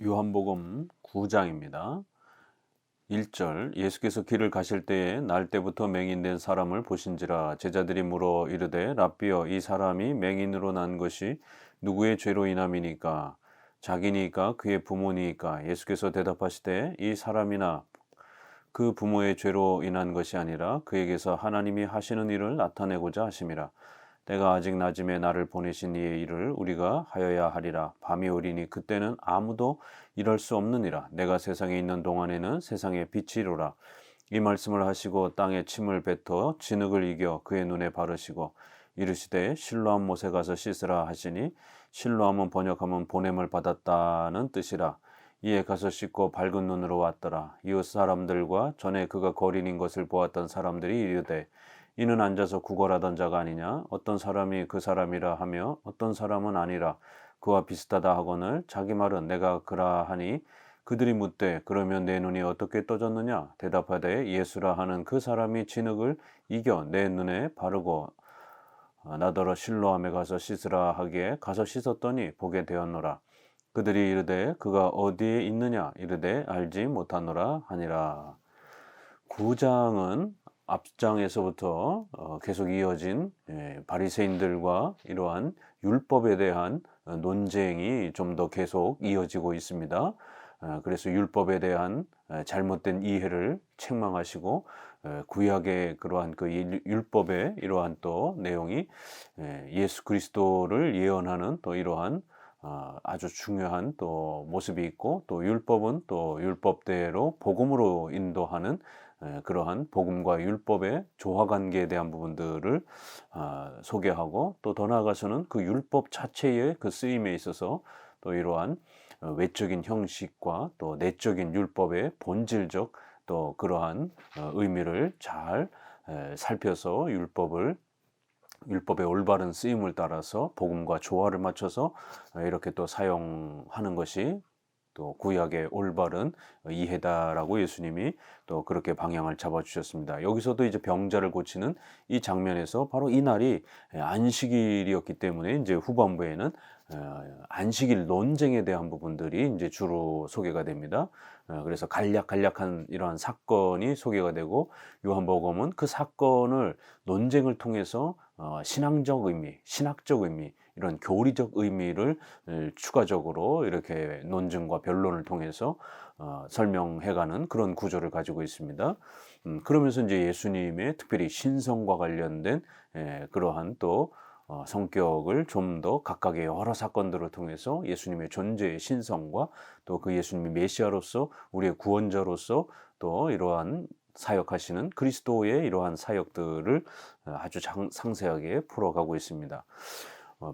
요한복음 9장입니다. 1절 예수께서 길을 가실 때에 날 때부터 맹인된 사람을 보신지라 제자들이 물어 이르되 랍비여 이 사람이 맹인으로 난 것이 누구의 죄로 인함이니까 자기니까 그의 부모니까 예수께서 대답하시되 이 사람이나 그 부모의 죄로 인한 것이 아니라 그에게서 하나님이 하시는 일을 나타내고자 하심이라. 때가 아직 낮음에 나를 보내신 이의 일을 우리가 하여야 하리라. 밤이 오리니 그때는 아무도 일할 수 없느니라. 내가 세상에 있는 동안에는 세상의 빛이로라. 이 말씀을 하시고 땅에 침을 뱉어 진흙을 이겨 그의 눈에 바르시고 이르시되 실로암 못에 가서 씻으라 하시니 실로암은 번역하면 보냄을 받았다는 뜻이라. 이에 가서 씻고 밝은 눈으로 왔더라. 이웃 사람들과 전에 그가 거린인 것을 보았던 사람들이 이르되 이는 앉아서 구걸하던 자가 아니냐? 어떤 사람이 그 사람이라 하며 어떤 사람은 아니라 그와 비슷하다 하거늘 자기 말은 내가 그라하니 그들이 묻되 그러면 내 눈이 어떻게 떠졌느냐? 대답하되 예수라 하는 그 사람이 진흙을 이겨 내 눈에 바르고 나더러 실로암에 가서 씻으라 하기에 가서 씻었더니 보게 되었노라. 그들이 이르되 그가 어디에 있느냐? 이르되 알지 못하노라 하니라. 9장은 앞장에서부터 계속 이어진 바리새인들과 이러한 율법에 대한 논쟁이 좀 더 계속 이어지고 있습니다. 그래서 율법에 대한 잘못된 이해를 책망하시고 구약의 그러한 그 율법의 이러한 또 내용이 예수 그리스도를 예언하는 또 이러한 아주 중요한 또 모습이 있고 또 율법은 또 율법대로 복음으로 인도하는 그러한 복음과 율법의 조화관계에 대한 부분들을 소개하고 또 더 나아가서는 그 율법 자체의 그 쓰임에 있어서 또 이러한 외적인 형식과 또 내적인 율법의 본질적 또 그러한 의미를 잘 살펴서 율법의 올바른 쓰임을 따라서 복음과 조화를 맞춰서 이렇게 또 사용하는 것이 또 구약의 올바른 이해다라고 예수님이 또 그렇게 방향을 잡아주셨습니다. 여기서도 이제 병자를 고치는 이 장면에서 바로 이 날이 안식일이었기 때문에 이제 후반부에는 안식일 논쟁에 대한 부분들이 이제 주로 소개가 됩니다. 그래서 간략한 이러한 사건이 소개가 되고 요한복음은 그 사건을 논쟁을 통해서 신앙적 의미, 신학적 의미, 이런 교리적 의미를 추가적으로 이렇게 논증과 변론을 통해서 설명해가는 그런 구조를 가지고 있습니다. 그러면서 이제 예수님의 특별히 신성과 관련된 그러한 또 성격을 좀 더 각각의 여러 사건들을 통해서 예수님의 존재의 신성과 또 그 예수님이 메시아로서 우리의 구원자로서 또 이러한 사역하시는 그리스도의 이러한 사역들을 아주 상세하게 풀어가고 있습니다.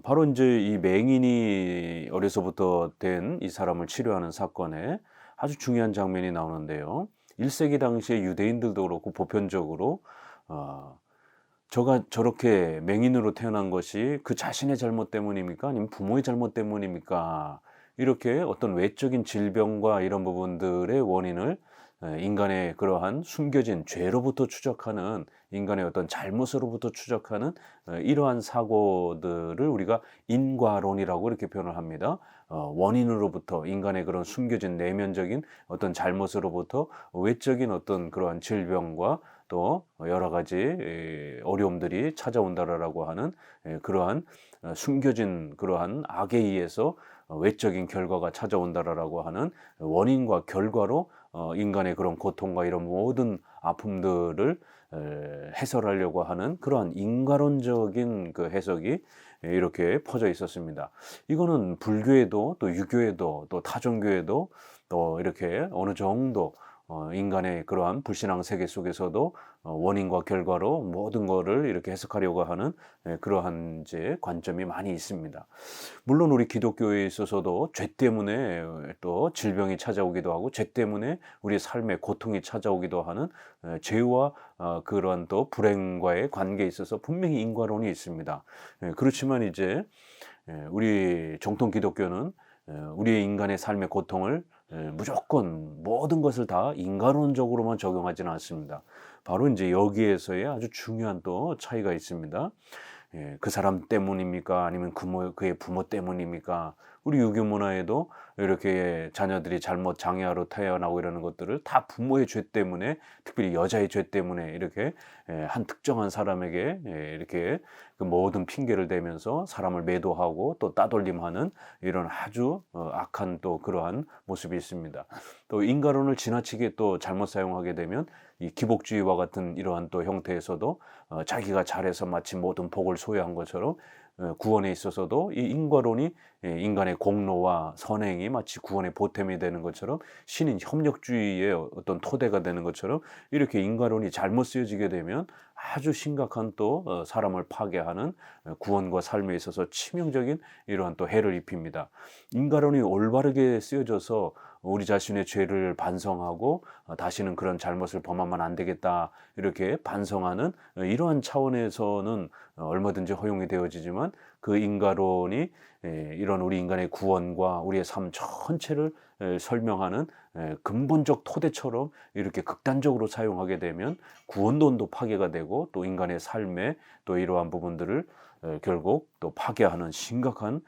바로 이제 이 맹인이 어려서부터 된 이 사람을 치료하는 사건에 아주 중요한 장면이 나오는데요. 1세기 당시에 유대인들도 그렇고 보편적으로 저가 저렇게 맹인으로 태어난 것이 그 자신의 잘못 때문입니까? 아니면 부모의 잘못 때문입니까? 이렇게 어떤 외적인 질병과 이런 부분들의 원인을 인간의 그러한 숨겨진 죄로부터 추적하는 인간의 어떤 잘못으로부터 추적하는 이러한 사고들을 우리가 인과론이라고 이렇게 표현을 합니다. 원인으로부터 인간의 그런 숨겨진 내면적인 어떤 잘못으로부터 외적인 어떤 그러한 질병과 또 여러 가지 어려움들이 찾아온다라고 하는 그러한 숨겨진 그러한 악에 의해서 외적인 결과가 찾아온다라고 하는 원인과 결과로 인간의 그런 고통과 이런 모든 아픔들을 해설하려고 하는 그러한 인과론적인 그 해석이 이렇게 퍼져 있었습니다. 이거는 불교에도 또 유교에도 또 타종교에도 또 이렇게 어느 정도 인간의 그러한 불신앙 세계 속에서도 원인과 결과로 모든 것을 이렇게 해석하려고 하는 그러한 이제 관점이 많이 있습니다. 물론 우리 기독교에 있어서도 죄 때문에 또 질병이 찾아오기도 하고 죄 때문에 우리 삶에 고통이 찾아오기도 하는 죄와 그런 또 불행과의 관계에 있어서 분명히 인과론이 있습니다. 그렇지만 이제 우리 정통 기독교는 우리의 인간의 삶의 고통을 무조건 모든 것을 다 인간론적으로만 적용하지는 않습니다. 바로 이제 여기에서의 아주 중요한 또 차이가 있습니다. 그 사람 때문입니까? 아니면 그의 부모 때문입니까? 우리 유교 문화에도 이렇게 자녀들이 잘못 장애아로 태어나고 이러는 것들을 다 부모의 죄 때문에, 특별히 여자의 죄 때문에 이렇게 한 특정한 사람에게 이렇게 그 모든 핑계를 대면서 사람을 매도하고 또 따돌림하는 이런 아주 악한 또 그러한 모습이 있습니다. 또 인과론을 지나치게 또 잘못 사용하게 되면 이 기복주의와 같은 이러한 또 형태에서도 자기가 잘해서 마치 모든 복을 소유한 것처럼 구원에 있어서도 이 인과론이 인간의 공로와 선행이 마치 구원의 보탬이 되는 것처럼, 신인 협력주의의 어떤 토대가 되는 것처럼, 이렇게 인과론이 잘못 쓰여지게 되면 아주 심각한 또 사람을 파괴하는 구원과 삶에 있어서 치명적인 이러한 또 해를 입힙니다. 인과론이 올바르게 쓰여져서 우리 자신의 죄를 반성하고 다시는 그런 잘못을 범하면 안 되겠다 이렇게 반성하는 이러한 차원에서는 얼마든지 허용이 되어지지만, 그 인과론이 이런 우리 인간의 구원과 우리의 삶 전체를 설명하는 근본적 토대처럼 이렇게 극단적으로 사용하게 되면 구원론도 파괴가 되고, 또 인간의 삶에 또 이러한 부분들을 결국 또 파괴하는 심각한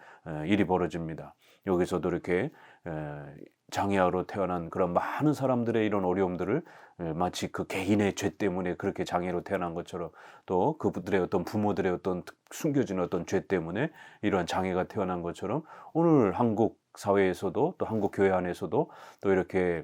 일이 벌어집니다. 여기서도 이렇게 장애아로 태어난 그런 많은 사람들의 이런 어려움들을 마치 그 개인의 죄 때문에 그렇게 장애로 태어난 것처럼, 또 그들의 어떤 부모들의 어떤 숨겨진 어떤 죄 때문에 이러한 장애가 태어난 것처럼, 오늘 한국 사회에서도 또 한국 교회 안에서도 또 이렇게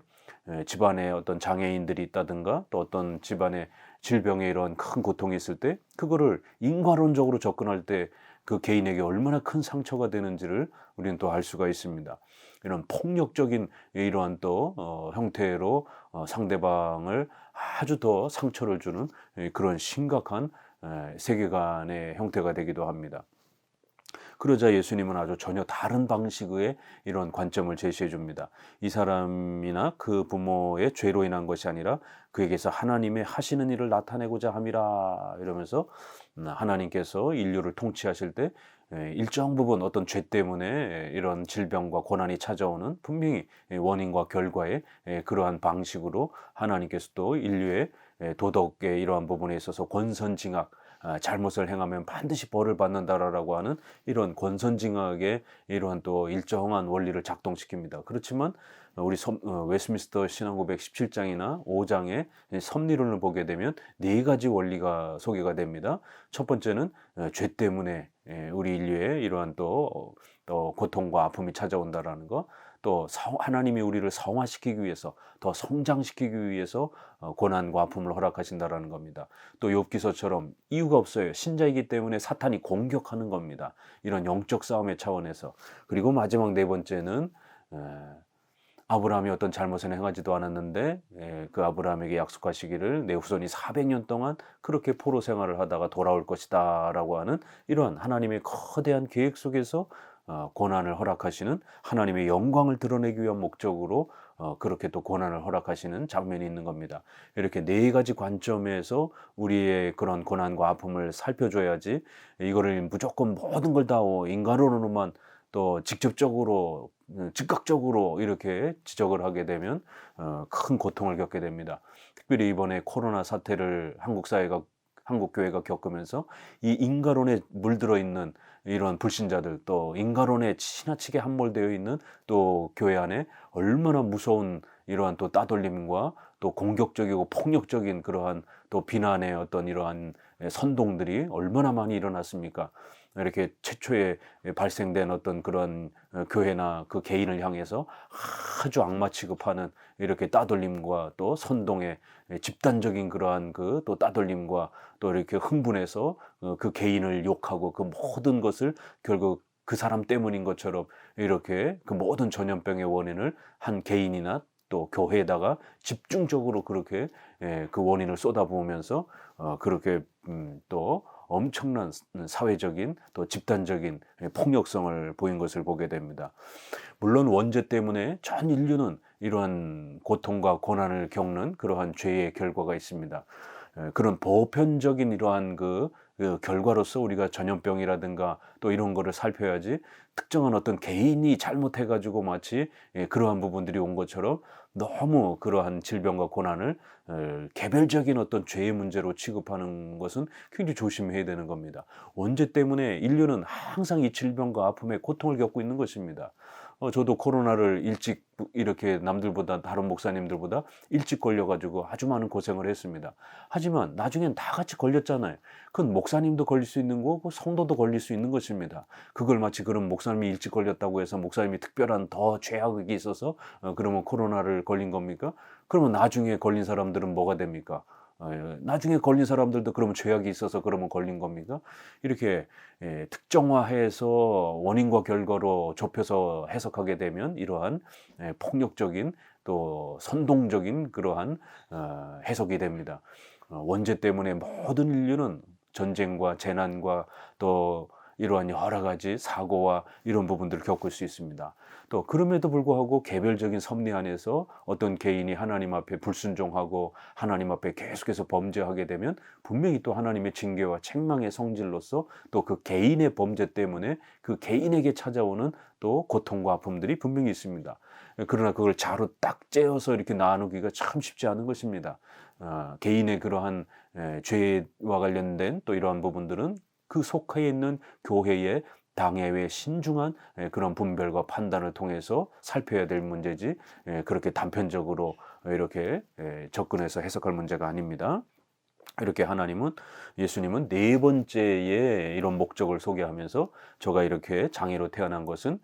집안에 어떤 장애인들이 있다든가, 또 어떤 집안에 질병에 이런 큰 고통이 있을 때 그거를 인과론적으로 접근할 때 그 개인에게 얼마나 큰 상처가 되는지를 우리는 또 알 수가 있습니다. 이런 폭력적인 이러한 또 형태로 상대방을 아주 더 상처를 주는 그런 심각한 세계관의 형태가 되기도 합니다. 그러자 예수님은 아주 전혀 다른 방식의 이런 관점을 제시해 줍니다. 이 사람이나 그 부모의 죄로 인한 것이 아니라 그에게서 하나님의 하시는 일을 나타내고자 함이라, 이러면서 하나님께서 인류를 통치하실 때 일정 부분 어떤 죄 때문에 이런 질병과 고난이 찾아오는 분명히 원인과 결과의 그러한 방식으로 하나님께서 또 인류의 도덕의 이러한 부분에 있어서 권선징악, 잘못을 행하면 반드시 벌을 받는다라고 하는 이런 권선징악의 이러한 또 일정한 원리를 작동시킵니다. 그렇지만 우리 웨스트민스터 신앙고백 17장이나 5장의 섭리론을 보게 되면 네 가지 원리가 소개가 됩니다. 첫 번째는 죄 때문에 우리 인류에 이러한 또 고통과 아픔이 찾아온다라는 것, 또 하나님이 우리를 성화시키기 위해서, 더 성장시키기 위해서 고난과 아픔을 허락하신다라는 겁니다. 또 욥기서처럼 이유가 없어요. 신자이기 때문에 사탄이 공격하는 겁니다. 이런 영적 싸움의 차원에서. 그리고 마지막 네 번째는 아브라함이 어떤 잘못을 행하지도 않았는데 그 아브라함에게 약속하시기를 내 후손이 400년 동안 그렇게 포로 생활을 하다가 돌아올 것이다 라고 하는 이러한 하나님의 거대한 계획 속에서 고난을 허락하시는, 하나님의 영광을 드러내기 위한 목적으로 그렇게 또 고난을 허락하시는 장면이 있는 겁니다. 이렇게 네 가지 관점에서 우리의 그런 고난과 아픔을 살펴줘야지, 이거를 무조건 모든 걸 다 인간으로만 또 직접적으로 즉각적으로 이렇게 지적을 하게 되면 큰 고통을 겪게 됩니다. 특별히 이번에 코로나 사태를 한국 교회가 겪으면서 이 인과론에 물들어 있는 이런 불신자들, 또 인과론에 지나치게 함몰되어 있는 또 교회 안에 얼마나 무서운 이러한 또 따돌림과 또 공격적이고 폭력적인 그러한 또 비난의 어떤 이러한 선동들이 얼마나 많이 일어났습니까? 이렇게 최초에 발생된 어떤 그런 교회나 그 개인을 향해서 아주 악마 취급하는 이렇게 따돌림과 또 선동의 집단적인 그러한 그 또 따돌림과 또 이렇게 흥분해서 그 개인을 욕하고 그 모든 것을 결국 그 사람 때문인 것처럼 이렇게 그 모든 전염병의 원인을 한 개인이나 또 교회에다가 집중적으로 그렇게 그 원인을 쏟아부으면서 그렇게 또 엄청난 사회적인 또 집단적인 폭력성을 보인 것을 보게 됩니다. 물론 원죄 때문에 전 인류는 이러한 고통과 고난을 겪는 그러한 죄의 결과가 있습니다. 그런 보편적인 이러한 그 그 결과로서 우리가 전염병이라든가 또 이런 거를 살펴야지, 특정한 어떤 개인이 잘못해 가지고 마치 그러한 부분들이 온 것처럼 너무 그러한 질병과 고난을 개별적인 어떤 죄의 문제로 취급하는 것은 굉장히 조심해야 되는 겁니다. 원죄 때문에 인류는 항상 이 질병과 아픔의 고통을 겪고 있는 것입니다. 저도 코로나를 일찍 이렇게 남들보다, 다른 목사님들보다 일찍 걸려 가지고 아주 많은 고생을 했습니다. 하지만 나중엔 다 같이 걸렸잖아요. 그건 목사님도 걸릴 수 있는 거고 성도도 걸릴 수 있는 것입니다. 그걸 마치 그럼 목사님이 일찍 걸렸다고 해서 목사님이 특별한 더 죄악이 있어서 그러면 코로나를 걸린 겁니까? 그러면 나중에 걸린 사람들은 뭐가 됩니까? 나중에 걸린 사람들도 그러면 죄악이 있어서 그러면 걸린 겁니까? 이렇게 특정화해서 원인과 결과로 좁혀서 해석하게 되면 이러한 폭력적인 또 선동적인 그러한 해석이 됩니다. 원죄 때문에 모든 인류는 전쟁과 재난과 또 이러한 여러 가지 사고와 이런 부분들을 겪을 수 있습니다. 또 그럼에도 불구하고 개별적인 섭리 안에서 어떤 개인이 하나님 앞에 불순종하고 하나님 앞에 계속해서 범죄하게 되면 분명히 또 하나님의 징계와 책망의 성질로서 또 그 개인의 범죄 때문에 그 개인에게 찾아오는 또 고통과 아픔들이 분명히 있습니다. 그러나 그걸 자로 딱 째어서 이렇게 나누기가 참 쉽지 않은 것입니다. 개인의 그러한 죄와 관련된 또 이러한 부분들은 그 속해 있는 교회의 당회의 신중한 그런 분별과 판단을 통해서 살펴야 될 문제지, 그렇게 단편적으로 이렇게 접근해서 해석할 문제가 아닙니다. 이렇게 예수님은 네 번째의 이런 목적을 소개하면서 저가 이렇게 장애로 태어난 것은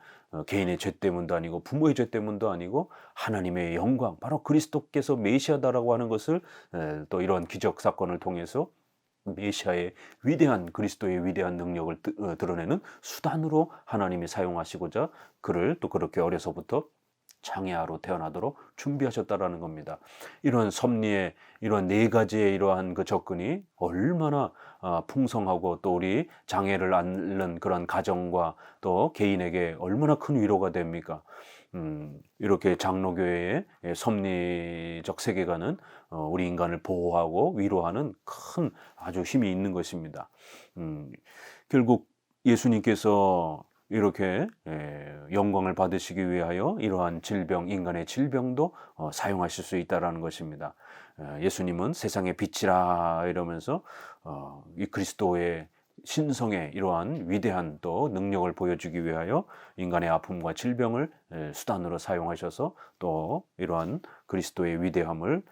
개인의 죄 때문도 아니고 부모의 죄 때문도 아니고 하나님의 영광, 바로 그리스도께서 메시아다라고 하는 것을 또 이런 기적 사건을 통해서 메시아의 위대한, 그리스도의 위대한 능력을 드러내는 수단으로 하나님이 사용하시고자 그를 또 그렇게 어려서부터 장애아로 태어나도록 준비하셨다라는 겁니다. 이런 섭리의 이런 네 가지의 이러한 그 접근이 얼마나 풍성하고 또 우리 장애를 앓는 그런 가정과 또 개인에게 얼마나 큰 위로가 됩니까? 이렇게 장로교회의 섭리적 세계관은 우리 인간을 보호하고 위로하는 큰 아주 힘이 있는 것입니다. 결국 예수님께서 이렇게 영광을 받으시기 위하여 이러한 질병, 인간의 질병도 사용하실 수 있다라는 것입니다. 예수님은 세상의 빛이라 이러면서 이 그리스도의 신성의 이러한 위대한 또 능력을 보여주기 위하여 인간의 아픔과 질병을 수단으로 사용하셔서 또 이러한 그리스도의 위대함을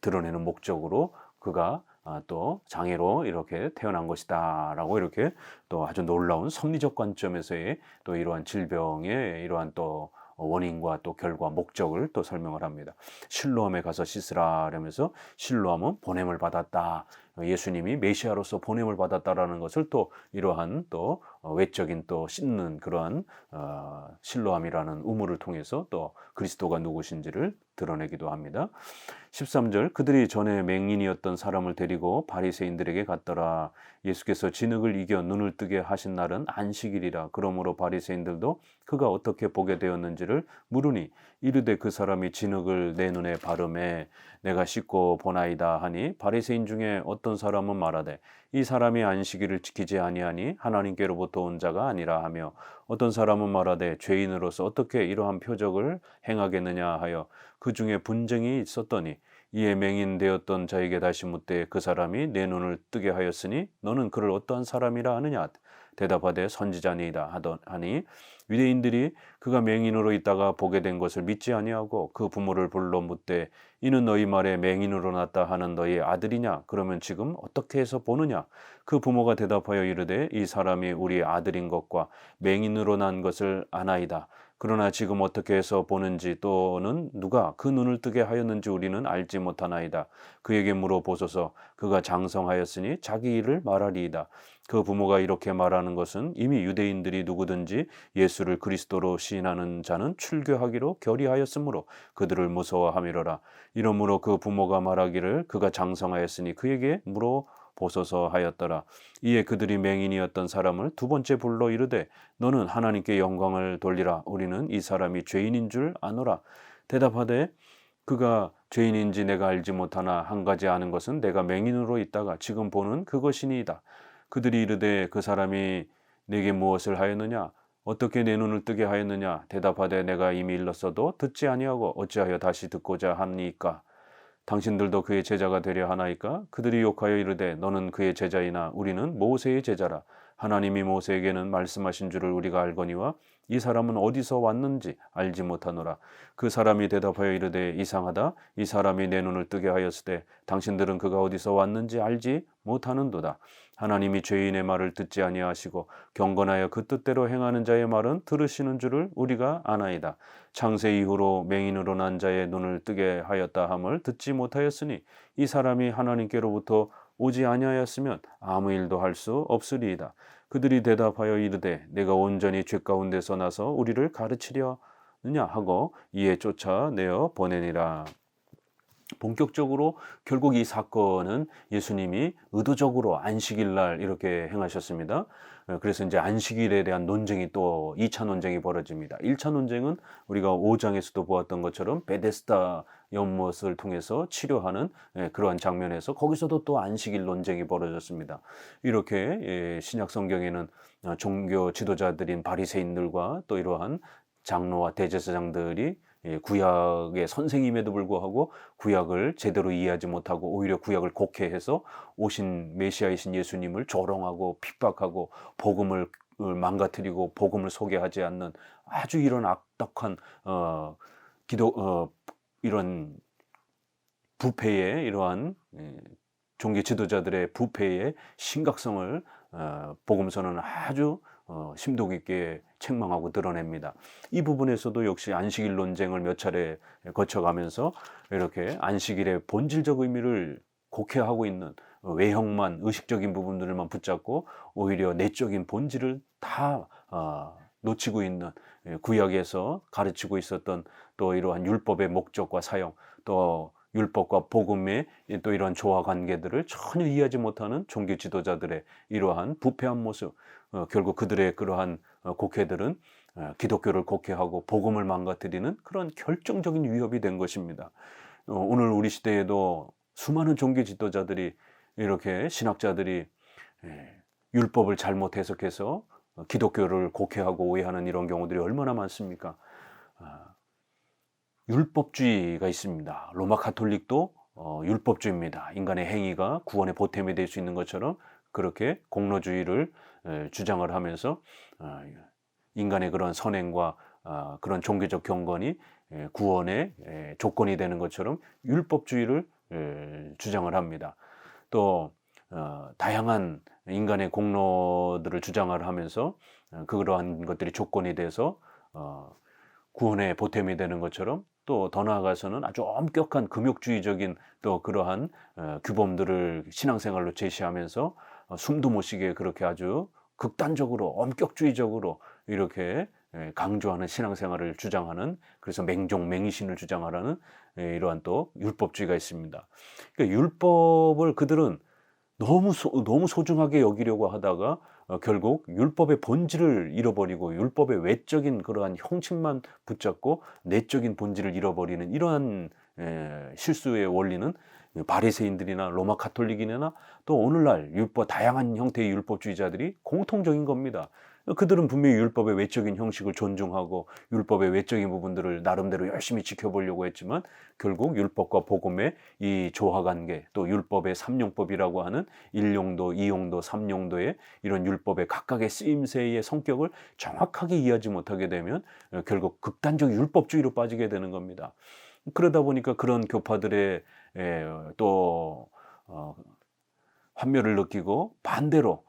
드러내는 목적으로 그가 또 장애로 이렇게 태어난 것이다라고 이렇게 또 아주 놀라운 섭리적 관점에서의 또 이러한 질병의 이러한 또 원인과 또 결과, 목적을 또 설명을 합니다. 실로암에 가서 씻으라 그러면서 실로암은 보냄을 받았다. 예수님이 메시아로서 보냄을 받았다라는 것을 또 이러한 또 외적인 또 씻는 그러한 실로암이라는 우물을 통해서 또 그리스도가 누구신지를 드러내기도 합니다. 13절, 그들이 전에 맹인이었던 사람을 데리고 바리새인들에게 갔더라. 예수께서 진흙을 이겨 눈을 뜨게 하신 날은 안식일이라. 그러므로 바리새인들도 그가 어떻게 보게 되었는지를 물으니 이르되 그 사람이 진흙을 내 눈에 바르매 내가 씻고 보나이다 하니, 바리새인 중에 어떤 사람은 말하되 이 사람이 안식일을 지키지 아니하니 하나님께로부터 온 자가 아니라 하며, 어떤 사람은 말하되 죄인으로서 어떻게 이러한 표적을 행하겠느냐 하여 그 중에 분쟁이 있었더니, 이에 맹인되었던 자에게 다시 묻되 그 사람이 내 눈을 뜨게 하였으니 너는 그를 어떠한 사람이라 하느냐? 대답하되 선지자니이다 하니, 유대인들이 그가 맹인으로 있다가 보게 된 것을 믿지 아니하고 그 부모를 불러 묻되 이는 너희 말에 맹인으로 났다 하는 너희 아들이냐? 그러면 지금 어떻게 해서 보느냐? 그 부모가 대답하여 이르되 이 사람이 우리 아들인 것과 맹인으로 난 것을 아나이다. 그러나 지금 어떻게 해서 보는지 또는 누가 그 눈을 뜨게 하였는지 우리는 알지 못하나이다. 그에게 물어보소서. 그가 장성하였으니 자기 일을 말하리이다. 그 부모가 이렇게 말하는 것은 이미 유대인들이 누구든지 예수를 그리스도로 시인하는 자는 출교하기로 결의하였으므로 그들을 무서워함이로라. 이러므로 그 부모가 말하기를 그가 장성하였으니 그에게 물어보소서 하였더라. 이에 그들이 맹인이었던 사람을 두 번째 불러 이르되 너는 하나님께 영광을 돌리라. 우리는 이 사람이 죄인인 줄 아노라. 대답하되 그가 죄인인지 내가 알지 못하나 한 가지 아는 것은 내가 맹인으로 있다가 지금 보는 그것이니이다. 그들이 이르되 그 사람이 내게 무엇을 하였느냐? 어떻게 내 눈을 뜨게 하였느냐? 대답하되 내가 이미 일렀어도 듣지 아니하고 어찌하여 다시 듣고자 합니까? 당신들도 그의 제자가 되려 하나이까? 그들이 욕하여 이르되 너는 그의 제자이나 우리는 모세의 제자라. 하나님이 모세에게는 말씀하신 줄을 우리가 알거니와 이 사람은 어디서 왔는지 알지 못하노라. 그 사람이 대답하여 이르되 이상하다. 이 사람이 내 눈을 뜨게 하였으되 당신들은 그가 어디서 왔는지 알지 못하는도다. 하나님이 죄인의 말을 듣지 아니하시고 경건하여 그 뜻대로 행하는 자의 말은 들으시는 줄을 우리가 아나이다. 창세 이후로 맹인으로 난 자의 눈을 뜨게 하였다 함을 듣지 못하였으니 이 사람이 하나님께로부터 오지 아니하였으면 아무 일도 할 수 없으리이다. 그들이 대답하여 이르되 내가 온전히 죄 가운데서 나서 우리를 가르치려느냐 하고 이에 쫓아내어 보내니라. 본격적으로 결국 이 사건은 예수님이 의도적으로 안식일 날 이렇게 행하셨습니다. 그래서 이제 안식일에 대한 논쟁이 또 2차 논쟁이 벌어집니다. 1차 논쟁은 우리가 5장에서도 보았던 것처럼 베데스다 연못을 통해서 치료하는 그러한 장면에서 거기서도 또 안식일 논쟁이 벌어졌습니다. 이렇게 신약 성경에는 종교 지도자들인 바리새인들과 또 이러한 장로와 대제사장들이 구약의 선생임에도 불구하고 구약을 제대로 이해하지 못하고 오히려 구약을 곡해해서 오신 메시아이신 예수님을 조롱하고 핍박하고 복음을 망가뜨리고 복음을 소개하지 않는 아주 이런 악독한 이런 부패의 이러한 종교 지도자들의 부패의 심각성을 복음서는 아주 심도 깊게 책망하고 드러냅니다. 이 부분에서도 역시 안식일 논쟁을 몇 차례 거쳐가면서 이렇게 안식일의 본질적 의미를 곡해하고 있는 외형만 의식적인 부분들만 붙잡고 오히려 내적인 본질을 다 놓치고 있는 구약에서 가르치고 있었던 또 이러한 율법의 목적과 사용 또 율법과 복음의 또 이런 조화 관계들을 전혀 이해하지 못하는 종교 지도자들의 이러한 부패한 모습 결국 그들의 그러한 곡해들은 기독교를 곡해하고 복음을 망가뜨리는 그런 결정적인 위협이 된 것입니다. 오늘 우리 시대에도 수많은 종교 지도자들이 이렇게 신학자들이 율법을 잘못 해석해서 기독교를 곡해하고 오해하는 이런 경우들이 얼마나 많습니까? 율법주의가 있습니다. 로마 가톨릭도 율법주의입니다. 인간의 행위가 구원의 보탬이 될 수 있는 것처럼 그렇게 공로주의를 주장을 하면서 인간의 그런 선행과 그런 종교적 경건이 구원의 조건이 되는 것처럼 율법주의를 주장을 합니다. 또 다양한 인간의 공로들을 주장을 하면서 그러한 것들이 조건이 돼서 구원의 보탬이 되는 것처럼 또 더 나아가서는 아주 엄격한 금욕주의적인 또 그러한 규범들을 신앙생활로 제시하면서 숨도 못 쉬게 그렇게 아주 극단적으로 엄격주의적으로 이렇게 강조하는 신앙생활을 주장하는 그래서 맹종 맹신을 주장하라는 이러한 또 율법주의가 있습니다. 그러니까 율법을 그들은 너무 소중하게 여기려고 하다가 결국 율법의 본질을 잃어버리고 율법의 외적인 그러한 형식만 붙잡고 내적인 본질을 잃어버리는 이러한 실수의 원리는 바리새인들이나 로마 가톨릭이나 또 오늘날 다양한 형태의 율법주의자들이 공통적인 겁니다. 그들은 분명히 율법의 외적인 형식을 존중하고 율법의 외적인 부분들을 나름대로 열심히 지켜보려고 했지만 결국 율법과 복음의 이 조화관계 또 율법의 삼용법이라고 하는 1용도, 2용도, 3용도의 이런 율법의 각각의 쓰임새의 성격을 정확하게 이해하지 못하게 되면 결국 극단적 율법주의로 빠지게 되는 겁니다. 그러다 보니까 그런 교파들의 또 환멸을 느끼고 반대로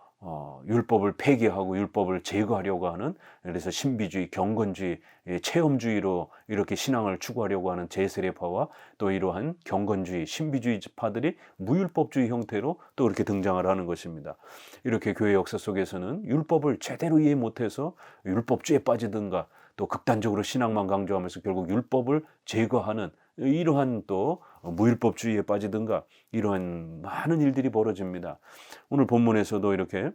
율법을 폐기하고 율법을 제거하려고 하는 그래서 신비주의, 경건주의, 체험주의로 이렇게 신앙을 추구하려고 하는 제세례파와 또 이러한 경건주의, 신비주의파들이 무율법주의 형태로 또 이렇게 등장을 하는 것입니다. 이렇게 교회 역사 속에서는 율법을 제대로 이해 못해서 율법주의에 빠지든가 또 극단적으로 신앙만 강조하면서 결국 율법을 제거하는 이러한 또 무율법주의에 빠지든가 이러한 많은 일들이 벌어집니다. 오늘 본문에서도 이렇게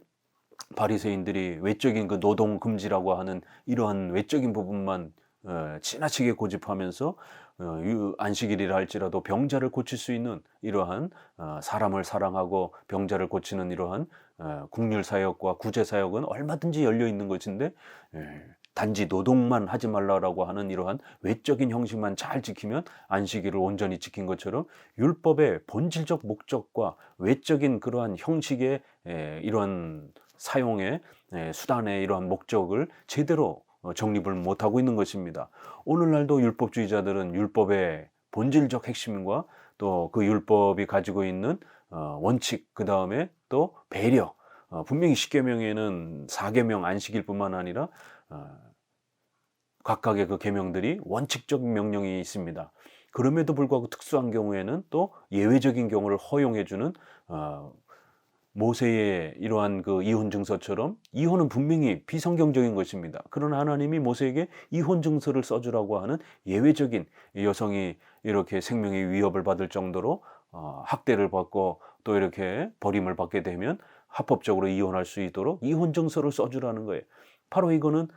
바리새인들이 외적인 그 노동 금지라고 하는 이러한 외적인 부분만 지나치게 고집하면서 안식일이라 할지라도 병자를 고칠 수 있는 이러한 사람을 사랑하고 병자를 고치는 이러한 국률 사역과 구제 사역은 얼마든지 열려 있는 것인데 단지 노동만 하지 말라라고 하는 이러한 외적인 형식만 잘 지키면 안식일을 온전히 지킨 것처럼 율법의 본질적 목적과 외적인 그러한 형식의 이러한 사용의 수단의 이러한 목적을 제대로 정립을 못하고 있는 것입니다. 오늘날도 율법주의자들은 율법의 본질적 핵심과 또 그 율법이 가지고 있는 원칙, 그 다음에 또 배려, 분명히 십계명에는 4계명 안식일뿐만 아니라 각각의 그 계명들이 원칙적인 명령이 있습니다. 그럼에도 불구하고 특수한 경우에는 또 예외적인 경우를 허용해주는 모세의 이러한 그 이혼 증서처럼 이혼은 분명히 비성경적인 것입니다. 그러나 하나님이 모세에게 이혼 증서를 써주라고 하는 예외적인, 여성이 이렇게 생명의 위협을 받을 정도로 학대를 받고 또 이렇게 버림을 받게 되면 합법적으로 이혼할 수 있도록 이혼 증서를 써주라는 거예요. 바로 이거는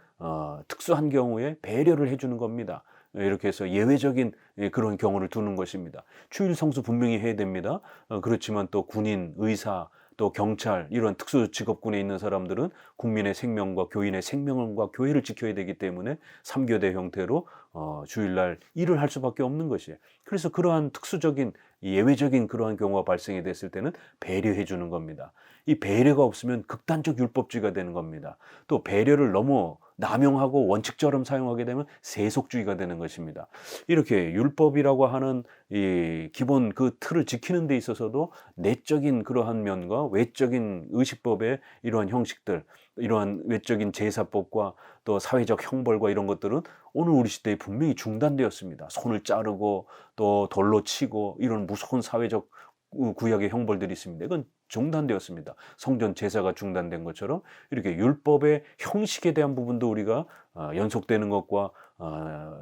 특수한 경우에 배려를 해주는 겁니다. 이렇게 해서 예외적인 그런 경우를 두는 것입니다. 주일 성수 분명히 해야 됩니다. 그렇지만 또 군인, 의사, 또 경찰, 이런 특수 직업군에 있는 사람들은 국민의 생명과 교인의 생명과 교회를 지켜야 되기 때문에 3교대 형태로 주일날 일을 할 수밖에 없는 것이에요. 그래서 그러한 특수적인 예외적인 그러한 경우가 발생이 됐을 때는 배려해 주는 겁니다. 이 배려가 없으면 극단적 율법주의가 되는 겁니다. 또 배려를 너무 남용하고 원칙처럼 사용하게 되면 세속주의가 되는 것입니다. 이렇게 율법이라고 하는 이 기본 그 틀을 지키는 데 있어서도 내적인 그러한 면과 외적인 의식법의 이러한 형식들, 이러한 외적인 제사법과 또 사회적 형벌과 이런 것들은 오늘 우리 시대에 분명히 중단되었습니다. 손을 자르고 또 돌로 치고 이런 무서운 사회적 구약의 형벌들이 있습니다. 이건 중단되었습니다. 성전 제사가 중단된 것처럼 이렇게 율법의 형식에 대한 부분도 우리가 연속되는 것과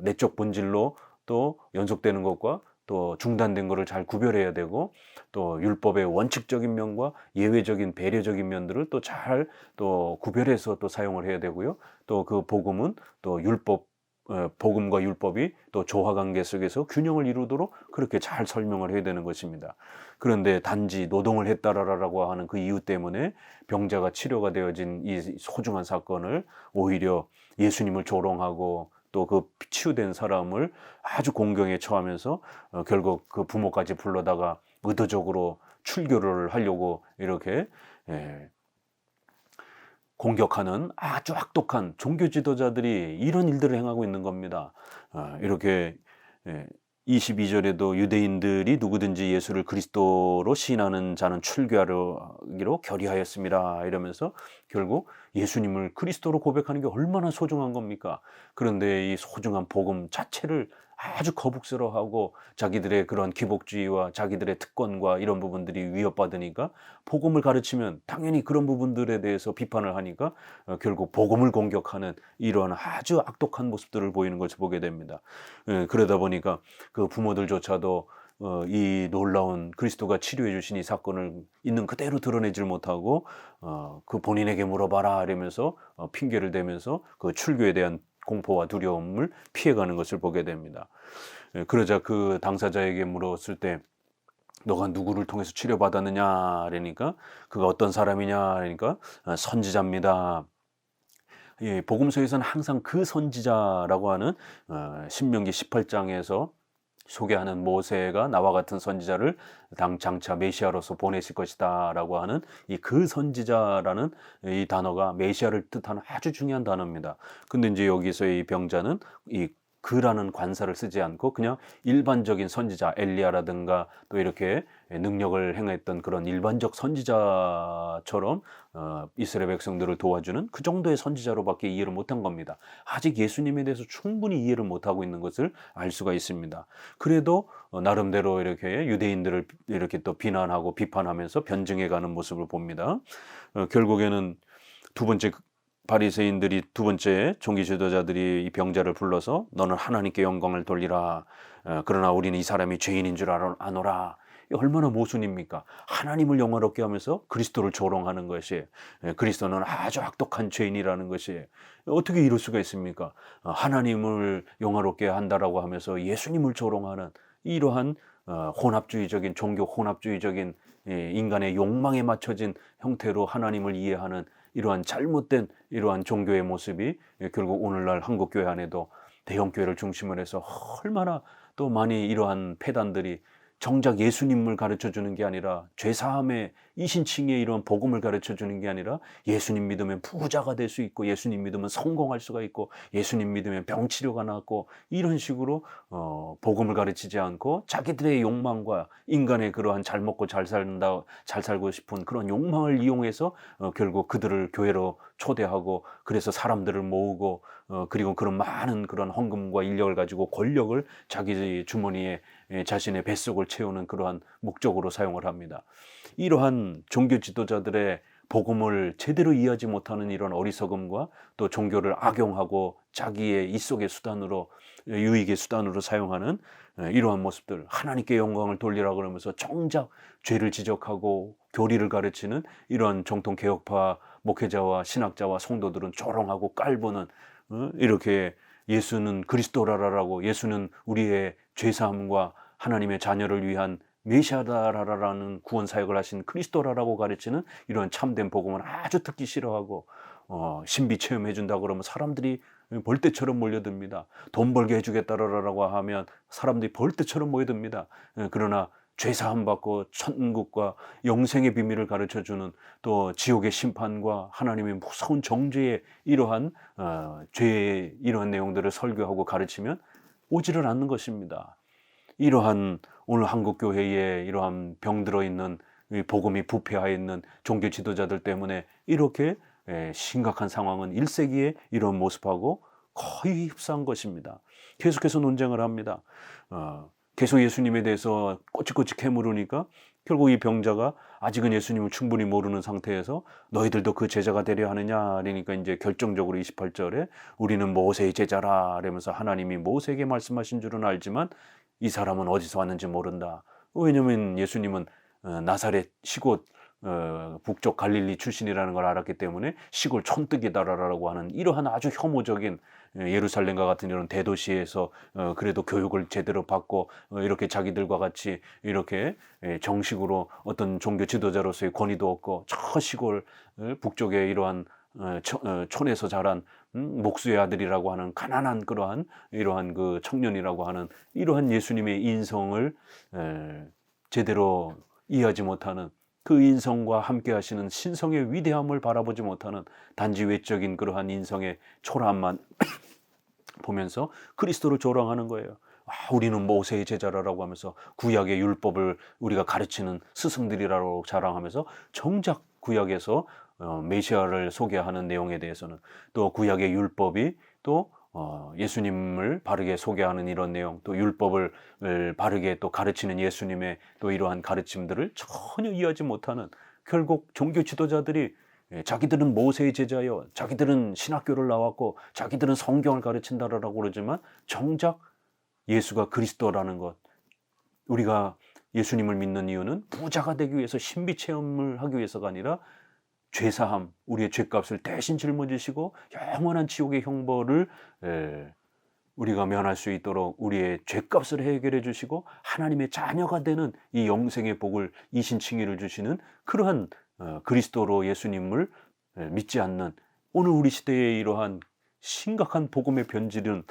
내적 본질로 또 연속되는 것과 또 중단된 것을 잘 구별해야 되고, 또 율법의 원칙적인 면과 예외적인 배려적인 면들을 또 잘 또 구별해서 또 사용을 해야 되고요. 또 그 복음은 또 복음과 율법이 또 조화관계 속에서 균형을 이루도록 그렇게 잘 설명을 해야 되는 것입니다. 그런데 단지 노동을 했다라고 하는 그 이유 때문에 병자가 치료가 되어진 이 소중한 사건을 오히려 예수님을 조롱하고 또 그 치유된 사람을 아주 공경에 처하면서 결국 그 부모까지 불러다가 의도적으로 출교를 하려고 이렇게 공격하는 아주 악독한 종교 지도자들이 이런 일들을 행하고 있는 겁니다. 이렇게 22절에도 유대인들이 누구든지 예수를 그리스도로 시인하는 자는 출교하기로 결의하였습니다. 이러면서 결국 예수님을 그리스도로 고백하는 게 얼마나 소중한 겁니까? 그런데 이 소중한 복음 자체를 아주 거북스러워하고 자기들의 그런 기복주의와 자기들의 특권과 이런 부분들이 위협받으니까 복음을 가르치면 당연히 그런 부분들에 대해서 비판을 하니까 결국 복음을 공격하는 이런 아주 악독한 모습들을 보이는 것을 보게 됩니다. 그러다 보니까 그 부모들조차도 이 놀라운 그리스도가 치료해 주신 이 사건을 있는 그대로 드러내질 못하고 그 본인에게 물어봐라 이러면서 핑계를 대면서 그 출교에 대한 공포와 두려움을 피해가는 것을 보게 됩니다. 그러자 그 당사자에게 물었을 때 너가 누구를 통해서 치료받았느냐 그러니까 그가 어떤 사람이냐 그러니까 선지자입니다. 복음서에서는 항상 그 선지자라고 하는 신명기 18장에서 소개하는 모세가 나와 같은 선지자를 장차 메시아로서 보내실 것이다 라고 하는 이 그 선지자라는 이 단어가 메시아를 뜻하는 아주 중요한 단어입니다. 근데 이제 여기서 이 병자는 이 그라는 관사를 쓰지 않고 그냥 일반적인 선지자 엘리야라든가 또 이렇게 능력을 행했던 그런 일반적 선지자처럼 이스라엘 백성들을 도와주는 그 정도의 선지자로밖에 이해를 못한 겁니다. 아직 예수님에 대해서 충분히 이해를 못하고 있는 것을 알 수가 있습니다. 그래도 나름대로 이렇게 유대인들을 이렇게 또 비난하고 비판하면서 변증해가는 모습을 봅니다. 결국에는 두 번째 바리새인들이 두 번째 종기 지도자들이 이 병자를 불러서 너는 하나님께 영광을 돌리라. 그러나 우리는 이 사람이 죄인인 줄 아노라. 얼마나 모순입니까? 하나님을 영화롭게 하면서 그리스도를 조롱하는 것이, 그리스도는 아주 악독한 죄인이라는 것이 어떻게 이럴 수가 있습니까? 하나님을 영화롭게 한다라고 하면서 예수님을 조롱하는 이러한 혼합주의적인, 종교 혼합주의적인 인간의 욕망에 맞춰진 형태로 하나님을 이해하는 이러한 잘못된 이러한 종교의 모습이 결국 오늘날 한국교회 안에도 대형교회를 중심으로 해서 얼마나 또 많이 이러한 폐단들이 정작 예수님을 가르쳐주는 게 아니라 죄사함의 이신칭의 이런 복음을 가르쳐주는 게 아니라 예수님 믿으면 부자가 될 수 있고, 예수님 믿으면 성공할 수가 있고, 예수님 믿으면 병치료가 낫고, 이런 식으로 복음을 가르치지 않고 자기들의 욕망과 인간의 그러한 잘 먹고 잘 살고 싶은 그런 욕망을 이용해서 결국 그들을 교회로 초대하고, 그래서 사람들을 모으고, 그리고 그런 많은 그런 헌금과 인력을 가지고 권력을 자기 주머니에 자신의 뱃속을 채우는 그러한 목적으로 사용을 합니다. 이러한 종교 지도자들의 복음을 제대로 이해하지 못하는 이런 어리석음과 또 종교를 악용하고 자기의 이속의 수단으로, 유익의 수단으로 사용하는 이러한 모습들, 하나님께 영광을 돌리라 그러면서 정작 죄를 지적하고 교리를 가르치는 이러한 정통 개혁파 목회자와 신학자와 성도들은 조롱하고 깔보는, 이렇게 예수는 그리스도라라고, 예수는 우리의 죄사함과 하나님의 자녀를 위한 메시아다라는 구원 사역을 하신 그리스도라라고 가르치는 이런 참된 복음을 아주 듣기 싫어하고, 신비 체험해 준다 그러면 사람들이 벌떼처럼 몰려듭니다. 돈 벌게 해주겠다라고 하면 사람들이 벌떼처럼 모여듭니다. 그러나 죄사함 받고 천국과 영생의 비밀을 가르쳐주는, 또 지옥의 심판과 하나님의 무서운 정죄의 이러한 죄의 이러한 내용들을 설교하고 가르치면 오지를 않는 것입니다. 이러한 오늘 한국교회에 이러한 병들어 있는 복음이 부패하여 있는 종교 지도자들 때문에 이렇게 심각한 상황은 1세기에 이런 모습하고 거의 흡사한 것입니다. 계속해서 논쟁을 합니다. 계속 예수님에 대해서 꼬치꼬치 캐물으니까 결국 이 병자가 아직은 예수님을 충분히 모르는 상태에서 너희들도 그 제자가 되려 하느냐, 그러니까 이제 결정적으로 28절에 우리는 모세의 제자라 이러면서 하나님이 모세에게 말씀하신 줄은 알지만 이 사람은 어디서 왔는지 모른다. 왜냐하면 예수님은 나사렛 시골 북쪽 갈릴리 출신이라는 걸 알았기 때문에 시골 촌뜨기다라고 하는 이러한 아주 혐오적인, 예루살렘과 같은 이런 대도시에서 그래도 교육을 제대로 받고 이렇게 자기들과 같이 이렇게 정식으로 어떤 종교 지도자로서의 권위도 없고 저 시골 북쪽에 이러한 촌에서 자란 목수의 아들이라고 하는 가난한 그러한 이러한 그 청년이라고 하는 이러한 예수님의 인성을 제대로 이해하지 못하는, 그 인성과 함께 하시는 신성의 위대함을 바라보지 못하는 단지 외적인 그러한 인성의 초라함만 보면서 그리스도를 조롱하는 거예요. 우리는 모세의 제자라고 하면서 구약의 율법을 우리가 가르치는 스승들이라고 자랑하면서 정작 구약에서 메시아를 소개하는 내용에 대해서는, 또 구약의 율법이 또 예수님을 바르게 소개하는 이런 내용, 또 율법을 바르게 또 가르치는 예수님의 또 이러한 가르침들을 전혀 이해하지 못하는, 결국 종교 지도자들이 자기들은 모세의 제자요, 자기들은 신학교를 나왔고 자기들은 성경을 가르친다라고 그러지만 정작 예수가 그리스도라는 것, 우리가 예수님을 믿는 이유는 부자가 되기 위해서 신비 체험을 하기 위해서가 아니라 죄사함, 우리의 죄값을 대신 짊어지시고 영원한 지옥의 형벌을 우리가 면할 수 있도록 우리의 죄값을 해결해 주시고 하나님의 자녀가 되는 이 영생의 복을, 이신칭의를 주시는 그러한 그리스도로 예수님을 믿지 않는 오늘 우리 시대의 이러한 심각한 복음의 변질은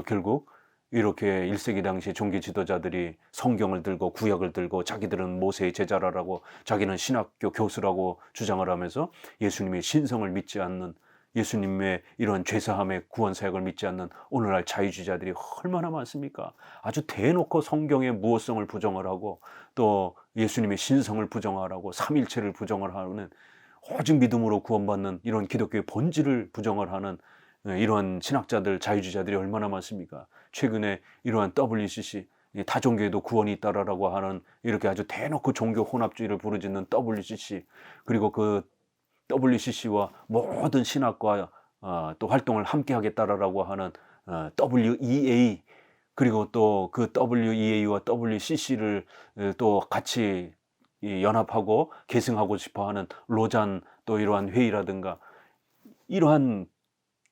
결국 이렇게 1세기 당시 종교 지도자들이 성경을 들고 구약을 들고 자기들은 모세의 제자라고, 자기는 신학교 교수라고 주장을 하면서 예수님의 신성을 믿지 않는, 예수님의 이런 죄사함의 구원 사역을 믿지 않는 오늘날 자유주의자들이 얼마나 많습니까? 아주 대놓고 성경의 무호성을 부정을 하고 또 예수님의 신성을 부정하라고 삼일체를 부정을 하는, 오직 믿음으로 구원받는 이런 기독교의 본질을 부정을 하는 이러한 신학자들, 자유주의자들이 얼마나 많습니까? 최근에 이러한 WCC, 다종교에도 구원이 있다라고 하는 이렇게 아주 대놓고 종교 혼합주의를 부르짖는 WCC, 그리고 그 WCC와 모든 신학과 또 활동을 함께 하겠다라고 하는 WEA, 그리고 또 그 WEA와 WCC를 또 같이 연합하고 계승하고 싶어하는 로잔 또 이러한 회의라든가 이러한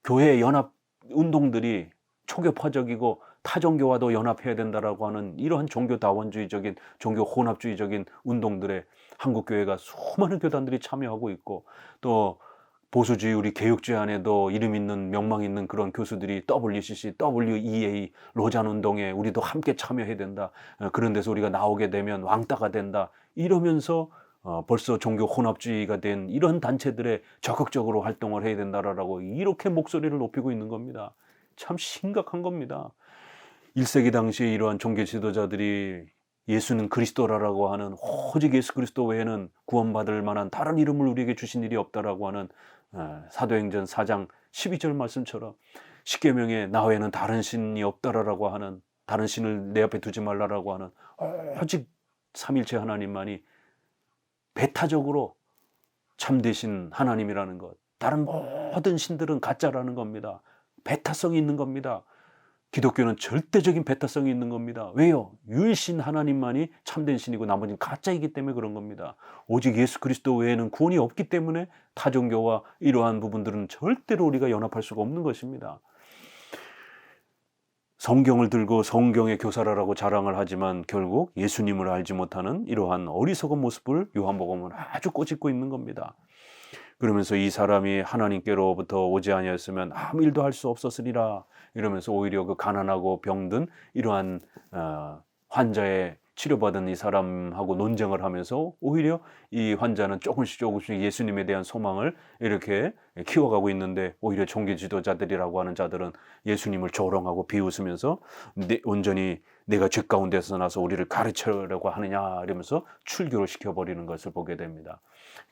교회 연합 운동들이 초교파적이고 타종교와도 연합해야 된다라고 하는 이러한 종교다원주의적인 종교혼합주의적인 운동들에 한국교회가 수많은 교단들이 참여하고 있고, 또 보수주의 우리 개혁주의 안에도 이름 있는 명망 있는 그런 교수들이 WCC, WEA, 로잔 운동에 우리도 함께 참여해야 된다. 그런 데서 우리가 나오게 되면 왕따가 된다. 이러면서 벌써 종교 혼합주의가 된 이런 단체들에 적극적으로 활동을 해야 된다라고 이렇게 목소리를 높이고 있는 겁니다. 참 심각한 겁니다. 1세기 당시에 이러한 종교 지도자들이 예수는 그리스도라고 하는, 오직 예수 그리스도 외에는 구원받을 만한 다른 이름을 우리에게 주신 일이 없다라고 하는 사도행전 4장 12절 말씀처럼 십계명에 나 외에는 다른 신이 없다라고 하는, 다른 신을 내 앞에 두지 말라라고 하는 오직 삼일체 하나님만이 배타적으로 참되신 하나님이라는 것, 다른 모든 신들은 가짜라는 겁니다. 배타성이 있는 겁니다. 기독교는 절대적인 배타성이 있는 겁니다. 왜요? 유일신 하나님만이 참된 신이고 나머지는 가짜이기 때문에 그런 겁니다. 오직 예수 그리스도 외에는 구원이 없기 때문에 타종교와 이러한 부분들은 절대로 우리가 연합할 수가 없는 것입니다. 성경을 들고 성경의 교사라고 자랑을 하지만 결국 예수님을 알지 못하는 이러한 어리석은 모습을 요한복음은 아주 꼬집고 있는 겁니다. 그러면서 이 사람이 하나님께로부터 오지 아니하였으면 아무 일도 할 수 없었으리라 이러면서 오히려 그 가난하고 병든 이러한 환자의 치료받은 이 사람하고 논쟁을 하면서 오히려 이 환자는 조금씩 예수님에 대한 소망을 이렇게 키워가고 있는데, 오히려 종교 지도자들이라고 하는 자들은 예수님을 조롱하고 비웃으면서 온전히 내가 죄 가운데서 나서 우리를 가르치려고 하느냐 이러면서 출교를 시켜버리는 것을 보게 됩니다.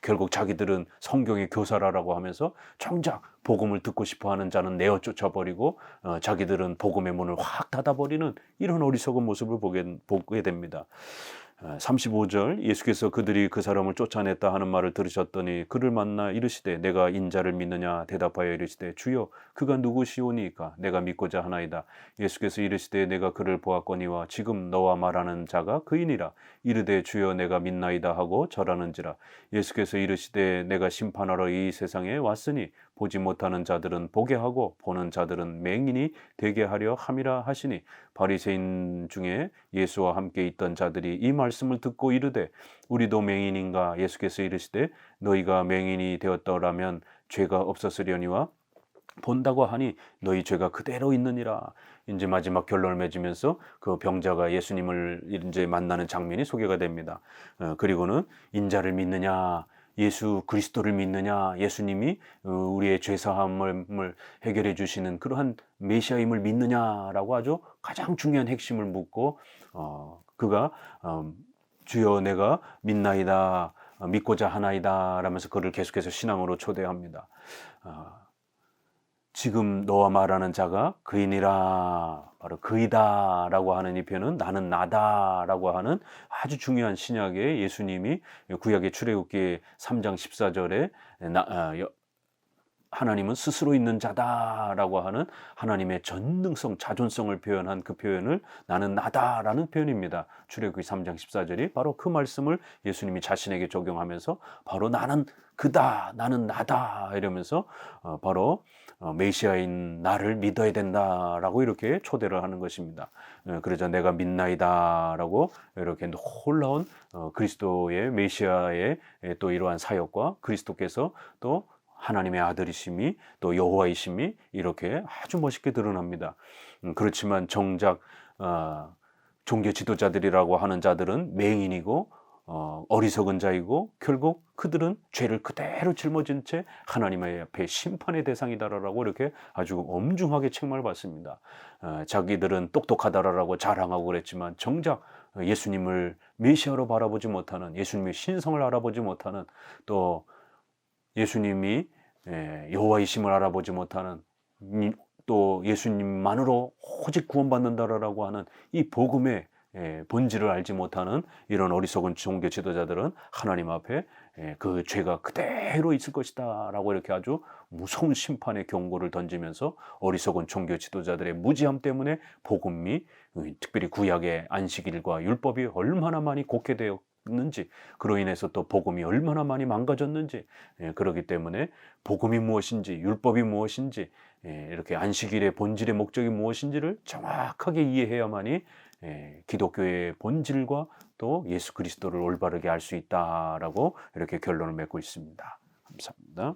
결국 자기들은 성경의 교사라고 하면서 정작 복음을 듣고 싶어하는 자는 내어 쫓아버리고 자기들은 복음의 문을 확 닫아버리는 이런 어리석은 모습을 보게 됩니다. 35절 예수께서 그들이 그 사람을 쫓아냈다 하는 말을 들으셨더니 그를 만나 이르시되 내가 인자를 믿느냐 대답하여 이르시되 주여 그가 누구시오니까 내가 믿고자 하나이다. 예수께서 이르시되 내가 그를 보았거니와 지금 너와 말하는 자가 그이니라. 이르되 주여 내가 믿나이다 하고 절하는지라. 예수께서 이르시되 내가 심판하러 이 세상에 왔으니 보지 못하는 자들은 보게 하고 보는 자들은 맹인이 되게 하려 함이라 하시니, 바리새인 중에 예수와 함께 있던 자들이 이 말씀을 듣고 이르되 우리도 맹인인가. 예수께서 이르시되 너희가 맹인이 되었더라면 죄가 없었으려니와 본다고 하니 너희 죄가 그대로 있느니라. 이제 마지막 결론을 맺으면서 그 병자가 예수님을 이제 만나는 장면이 소개가 됩니다. 그리고는 인자를 믿느냐, 예수 그리스도를 믿느냐, 예수님이 우리의 죄사함을 해결해 주시는 그러한 메시아임을 믿느냐라고 아주 가장 중요한 핵심을 묻고 그가 주여 내가 믿나이다, 믿고자 하나이다 라면서 그를 계속해서 신앙으로 초대합니다. 지금 너와 말하는 자가 그이니라, 바로 그이다 라고 하는 이 표현은 나는 나다 라고 하는 아주 중요한 신약의 예수님이 구약의 출애굽기 3장 14절에 하나님은 스스로 있는 자다라고 하는 하나님의 전능성, 자존성을 표현한 그 표현을 나는 나다라는 표현입니다. 출애굽기 3장 14절이 바로 그 말씀을 예수님이 자신에게 적용하면서 바로 나는 그다, 나는 나다 이러면서 바로 메시아인 나를 믿어야 된다라고 이렇게 초대를 하는 것입니다. 그래서 내가 믿나이다라고 이렇게 놀라운 그리스도의 메시아의 또 이러한 사역과 그리스도께서 또 하나님의 아들이심이 또 여호와이심이 이렇게 아주 멋있게 드러납니다. 그렇지만 정작 종교 지도자들이라고 하는 자들은 맹인이고 어리석은 자이고 결국 그들은 죄를 그대로 짊어진 채 하나님의 앞에 심판의 대상이다라고 이렇게 아주 엄중하게 책망을 받습니다. 자기들은 똑똑하다라고 자랑하고 그랬지만 정작 예수님을 메시아로 바라보지 못하는, 예수님의 신성을 알아보지 못하는, 또 예수님이 여호와이심을 알아보지 못하는, 또 예수님만으로 오직 구원받는다라고 하는 이 복음의 본질을 알지 못하는 이런 어리석은 종교 지도자들은 하나님 앞에 그 죄가 그대로 있을 것이다 라고 이렇게 아주 무서운 심판의 경고를 던지면서 어리석은 종교 지도자들의 무지함 때문에 복음이 특별히 구약의 안식일과 율법이 얼마나 많이 곡해되었는지, 그로 인해서 또 복음이 얼마나 많이 망가졌는지, 그렇기 때문에 복음이 무엇인지 율법이 무엇인지 이렇게 안식일의 본질의 목적이 무엇인지를 정확하게 이해해야만이 기독교의 본질과 또 예수 그리스도를 올바르게 알 수 있다라고 이렇게 결론을 맺고 있습니다. 감사합니다.